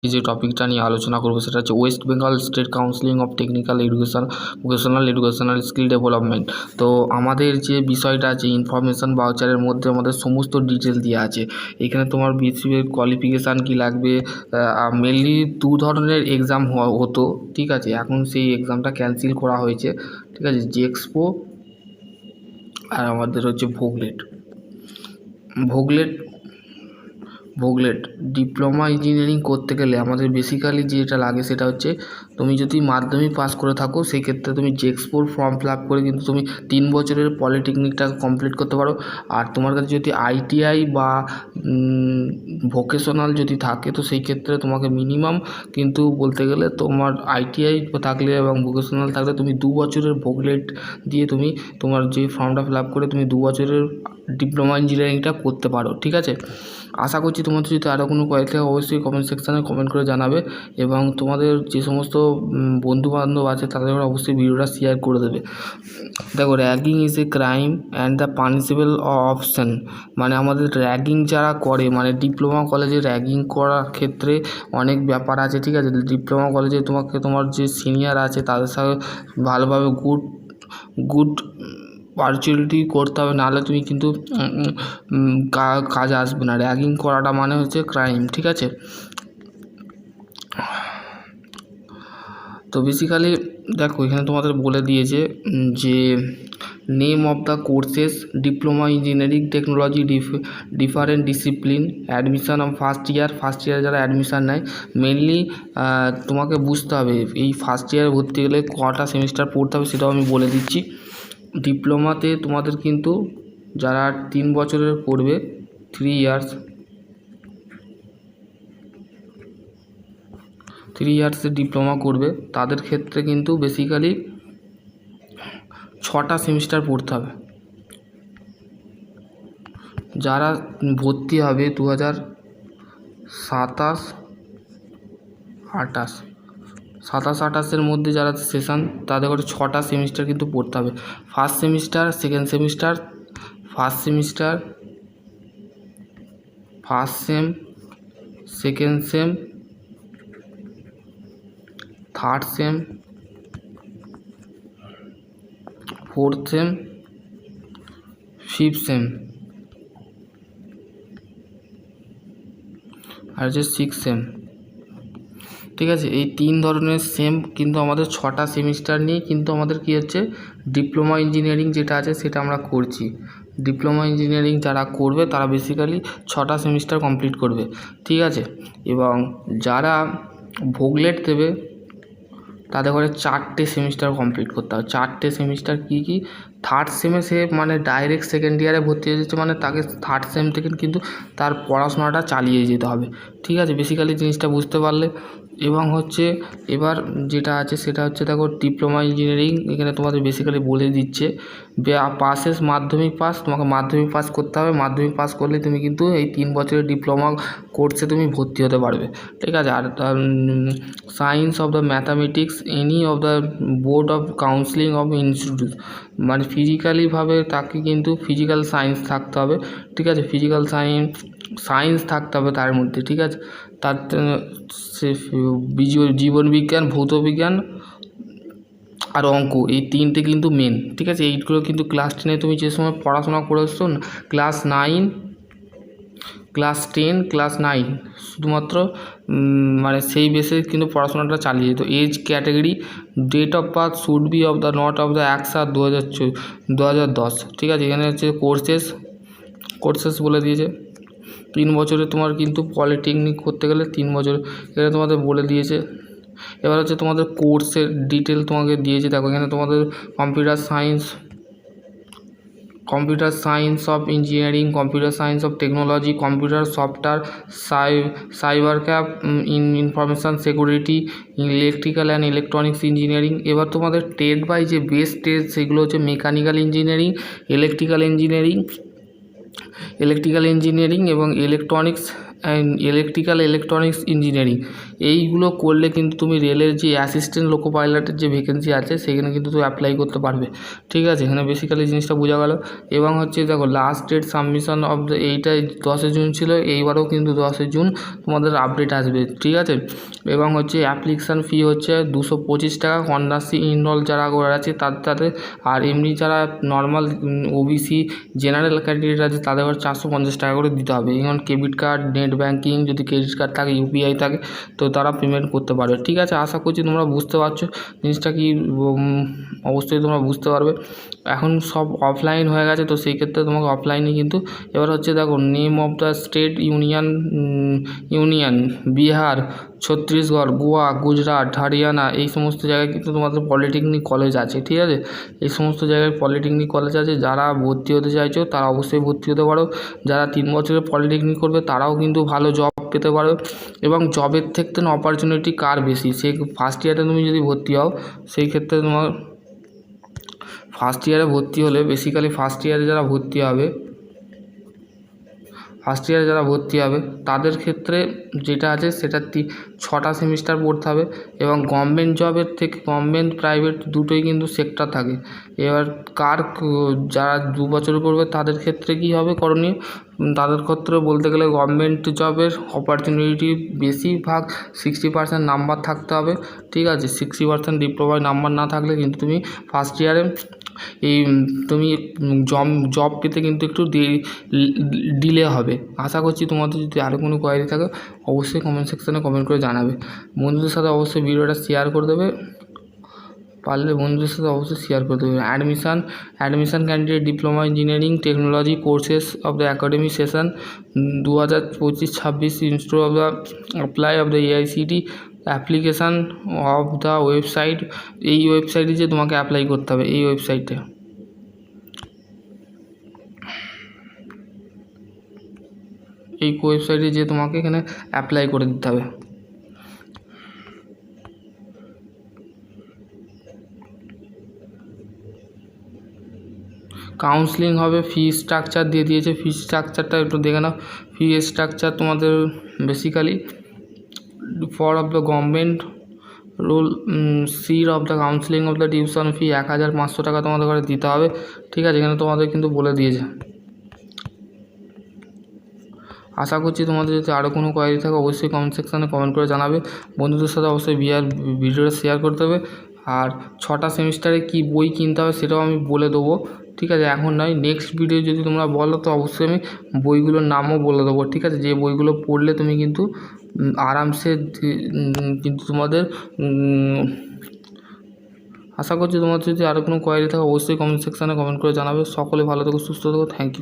যে টপিকটা নিয়ে আলোচনা করবো সেটা হচ্ছে West Bengal state counselling of technical education, vocational educational skill development. তো আমাদের যে বিষয়টা আছে ইনফরমেশান ভাউচারের মধ্যে আমাদের সমস্ত ডিটেল দেওয়া আছে। এখানে তোমার বেসিক কোয়ালিফিকেশান কী লাগবে, মেনলি দু ধরনের এক্সাম হতো, ঠিক আছে। এখন সেই এক্সামটা ক্যান্সেল করা হয়েছে, ঠিক আছে। জেএক্সপো আর আমাদের হচ্ছে ভোগলেট ডিপ্লোমা ইঞ্জিনিয়ারিং করতে গেলে আমাদের বেসিক্যালি যেটা লাগে সেটা হচ্ছে তুমি যদি মাধ্যমিক পাস করে থাকো সেই ক্ষেত্রে তুমি জেএক্সপোর ফর্ম ফিল আপ করে কিন্তু তুমি 3 বছরের পলিটেকনিকটা কমপ্লিট করতে পারো। আর তোমার কাছে যদি আইটিআই বা ভোকেশনাল যদি থাকে তো সেই ক্ষেত্রে তোমাকে মিনিমাম কিন্তু বলতে গেলে তোমার আইটিআই থাকলে এবং ভোকেশনাল থাকলে তুমি 2 বছরের ভোগলেট দিয়ে তুমি তোমার যে ফর্মটা ফিল আপ করে তুমি 2 বছরের ডিপ্লোমা ইঞ্জিনিয়ারিংটা করতে পারো, ঠিক আছে। আশা করছি তোমাদের যদি আরও কোনো কোয়ারি থাকে অবশ্যই কমেন্ট সেকশানে কমেন্ট করে জানাবে এবং তোমাদের যে সমস্ত বন্ধুবান্ধব আছে তাদের অবশ্যই ভিডিওটা শেয়ার করে দেবে। দেখো, ragging is a crime and the punishable option. মানে আমাদের র্যাগিং যারা করে, মানে ডিপ্লোমা কলেজে র্যাগিং করার ক্ষেত্রে অনেক ব্যাপার আছে, ঠিক আছে। ডিপ্লোমা কলেজে তোমার যে সিনিয়র আছে তাদের সাথে ভালোভাবে গুড পার্চুয়ালিটি করতে হবে, নাহলে তুমি কিন্তু কাজে আসবে না। র্যাগিং করাটা মানে হচ্ছে ক্রাইম, ঠিক আছে। তো বেসিক্যালি দেখো এখানে তোমাদের বলে দিয়েছে যে name of the courses diploma engineering technology different discipline admission of first year যারা অ্যাডমিশান নেয় মেনলি তোমাকে বুঝতে হবে এই ফার্স্ট ইয়ারে ভর্তি গেলে কটা সেমিস্টার পড়তে হবে সেটাও আমি বলে দিচ্ছি। ডিপ্লোমাতে তোমাদের কিন্তু যারা 3 বছরের পড়বে 3 ইয়ার্সের ডিপ্লোমা করবে তাদের ক্ষেত্রে কিন্তু বেসিক্যালি 6টা সেমিস্টার পড়তে হবে। যারা ভর্তি হবে 2027-28 মধ্যে যারা সেশন তাদের করে 6টা সেমিস্টার কিন্তু পড়তে হবে। First semester, second semester, first sem, second sem, third sem, fourth sem, fifth sem আর হচ্ছে 6th সেম, ঠিক আছে। এই 3 ধরনের সেম কিন্তু আমাদের 6টা সেমিস্টার নিয়ে কিন্তু আমাদের কী হচ্ছে ডিপ্লোমা ইঞ্জিনিয়ারিং যেটা আছে সেটা আমরা করছি। ডিপ্লোমা ইঞ্জিনিয়ারিং যারা করবে তারা বেসিক্যালি 6টা সেমিস্টার কমপ্লিট করবে, ঠিক আছে। এবং যারা ভোগলেট দেবে তাদের করে 4টে সেমিস্টার কমপ্লিট করতে হবে। 4টে সেমিস্টার কী থার্ড সেমে সে মানে ডাইরেক্ট সেকেন্ড ইয়ারে ভর্তি হয়ে যাচ্ছে, মানে তাকে থার্ড সেম থেকে কিন্তু তার পড়াশোনাটা চালিয়ে যেতে হবে, ঠিক আছে। বেসিক্যালি জিনিসটা বুঝতে পারলে এবং হচ্ছে এবার যেটা আছে সেটা হচ্ছে দেখো ডিপ্লোমা ইঞ্জিনিয়ারিং এখানে তোমাদের বেসিক্যালি বলে দিচ্ছে মাধ্যমিক পাস, তোমাকে মাধ্যমিক পাস করতে হবে। মাধ্যমিক পাস করলে তুমি কিন্তু এই 3 বছরের ডিপ্লোমা কোর্সে তুমি ভর্তি হতে পারবে, ঠিক আছে। আর science of the mathematics any of the board of counselling of institute, মানে ফিজিক্যালিভাবে তাকে কিন্তু ফিজিক্যাল সায়েন্স থাকতে হবে, ঠিক আছে। ফিজিক্যাল সায়েন্স থাকতে হবে তার মধ্যে, ঠিক আছে। তার সে জীবনবিজ্ঞান, ভৌতবিজ্ঞান আর অঙ্ক এই 3টে কিন্তু মেন, ঠিক আছে। এইগুলো কিন্তু ক্লাস 10-এ তুমি যে সময় পড়াশোনা করে আসছো না, ক্লাস 9, ক্লাস 10, ক্লাস 9 শুধুমাত্র মানে সেই বেসে কিন্তু পড়াশোনাটা চালিয়ে যেত। Age category, date of birth should be of the not of the 1/7/2010, ঠিক আছে। এখানে হচ্ছে কোর্সেস বলে দিয়েছে 3 বছরে তোমার কিন্তু পলিটেকনিক করতে গেলে 3 বছর এখানে তোমাদের বলে দিয়েছে। এবার হচ্ছে তোমাদের কোর্সের ডিটেল তোমাকে দিয়েছে, দেখো এখানে তোমাদের computer science of engineering, computer science of technology, computer software, cyber cap, information security, electrical and electronics engineering. এবার তোমাদের ট্রেড বাই যে বেস্ট ট্রেড সেগুলো হচ্ছে মেকানিক্যাল ইঞ্জিনিয়ারিং, ইলেকট্রিক্যাল ইঞ্জিনিয়ারিং এবং ইলেকট্রনিক্স ইলেকট্রিক্যাল ইলেকট্রনিক্স ইঞ্জিনিয়ারিং, এইগুলো করলে কিন্তু তুমি রেলের যে অ্যাসিস্ট্যান্ট লোকো পাইলটের যে ভ্যাকেন্সি আছে সেখানে কিন্তু তুমি অ্যাপ্লাই করতে পারবে। ঠিক আছে, এখানে বেসিক্যালি জিনিসটা বোঝা গেল। এবং হচ্ছে দেখো last date submission of the এইটাই 10 জুন ছিল, এইবারেও কিন্তু 10 জুন তোমাদের আপডেট আসবে। ঠিক আছে, এবং হচ্ছে অ্যাপ্লিকেশান ফি হচ্ছে 225 টাকা কন্যাশ্রী ইনরোল যারা আছে তাদের, আর এমনি যারা নর্মাল ওবিসি জেনারেল ক্যান্ডিডেট আছে তাদের 450 টাকা করে দিতে হবে। এখন ক্রেডিট কার্ড, নেট ব্যাঙ্কিং, যদি ক্রেডিট কার্ড থাকে, ইউপিআই থাকে, তো তারা পেমেন্ট করতে পারবে। ঠিক আছে, আশা করছি তোমরা বুঝতে পারছো জিনিসটা কি, অবশ্যই তোমরা বুঝতে পারবে। এখন সব অফলাইন হয়ে গেছে, তো সেই ক্ষেত্রে তোমাকে অফলাইনে কিন্তু এবার হচ্ছে দেখো name of the state union Bihar, Chhattisgarh, Goa, Gujarat, Haryana, এই সমস্ত জায়গায় কিন্তু তোমাদের পলিটেকনিক কলেজ আছে। ঠিক আছে, এই সমস্ত জায়গায় পলিটেকনিক কলেজ আছে। যারা ভর্তি হতে চাইছো তারা অবশ্যই ভর্তি হতে পারো। যারা 3 বছরের পলিটেকনিক করবে তারাও কিন্তু ভালো জব পেতে পারো। এবং জবের থেকে অপরচুনিটি কার বেশি, সে ফার্স্ট ইয়ারে তুমি যদি ভর্তি হও, সেই ক্ষেত্রে তোমার ফার্স্ট ইয়ারে ভর্তি হলে বেসিক্যালি ফার্স্ট ইয়ারে যারা ভর্তি হবে তাদের ক্ষেত্রে যেটা আছে সেটা 6টা সেমিস্টার পড়তে হবে। এবং গভর্নমেন্ট জবের থেকে গভর্নমেন্ট প্রাইভেট দুটোই কিন্তু সেক্টর থাকে। এবার যারা 2 বছর করবে তাদের ক্ষেত্রে কী হবে করণীয়, তাদের ক্ষেত্রে বলতে গেলে গভর্নমেন্ট জবের অপরচুনিটি বেশিরভাগ 60% নাম্বার থাকতে হবে। ঠিক আছে, 60% ডিপ্লোমায় নাম্বার না থাকলে কিন্তু তুমি ফার্স্ট ইয়ারে তুমি জব পেতে কিন্তু একটু ডিলে হবে। আশা করছি তোমাদের যদি আরও কোনো কোয়ারি থাকে অবশ্যই কমেন্ট সেকশানে কমেন্ট করে জানাবে। বন্ধুদের সাথে অবশ্যই ভিডিওটা শেয়ার করে দেবে, পারলে বন্ধুদের সাথে অবশ্যই শেয়ার করে দেবে। Admission candidate diploma engineering technology courses of the academic session 2025-26 institute of the apply of the AICTE application of the website, এই ওয়েবসাইটে যে তোমাকে অ্যাপ্লাই করতে হবে, এই ওয়েবসাইটে যে তোমাকে এখানে অ্যাপ্লাই করে দিতে হবে। কাউন্সেলিং হবে, ফি স্ট্রাকচার দিয়ে দিয়েছে, ফি স্ট্রাকচারটা একটু দেখে নাও। ফি স্ট্রাকচার তোমাদের basically for of the government rule সির of the counselling of the tuition fee 1500 টাকা তোমাদের করে দিতে হবে। ঠিক আছে, এখানে তোমাদের কিন্তু বলে দিয়েছে। আশা করছি তোমাদের যদি আরও কোনো কোয়ারি থাকে অবশ্যই কমেন্ট সেকশানে কমেন্ট করে জানাবে। বন্ধুদের সাথে অবশ্যই ভিডিওটা শেয়ার করতে হবে। আর 6টা সেমিস্টারে কী বই কিনতে হবে সেটাও আমি বলে দেবো। ঠিক আছে, এখন নয়, নেক্সট ভিডিও যদি তোমরা বলো তো অবশ্যই আমি বইগুলোর নামও বলে দেবো। ঠিক আছে, যে বইগুলো পড়লে তুমি কিন্তু আরামসে কিন্তু তোমাদের আশা করছি তোমাদের যদি আরও কোনো কোয়ারি থাকে অবশ্যই কমেন্ট সেকশানে কমেন্ট করে জানাবে। সকলে ভালো থেকো, সুস্থ থেকো, থ্যাংক ইউ।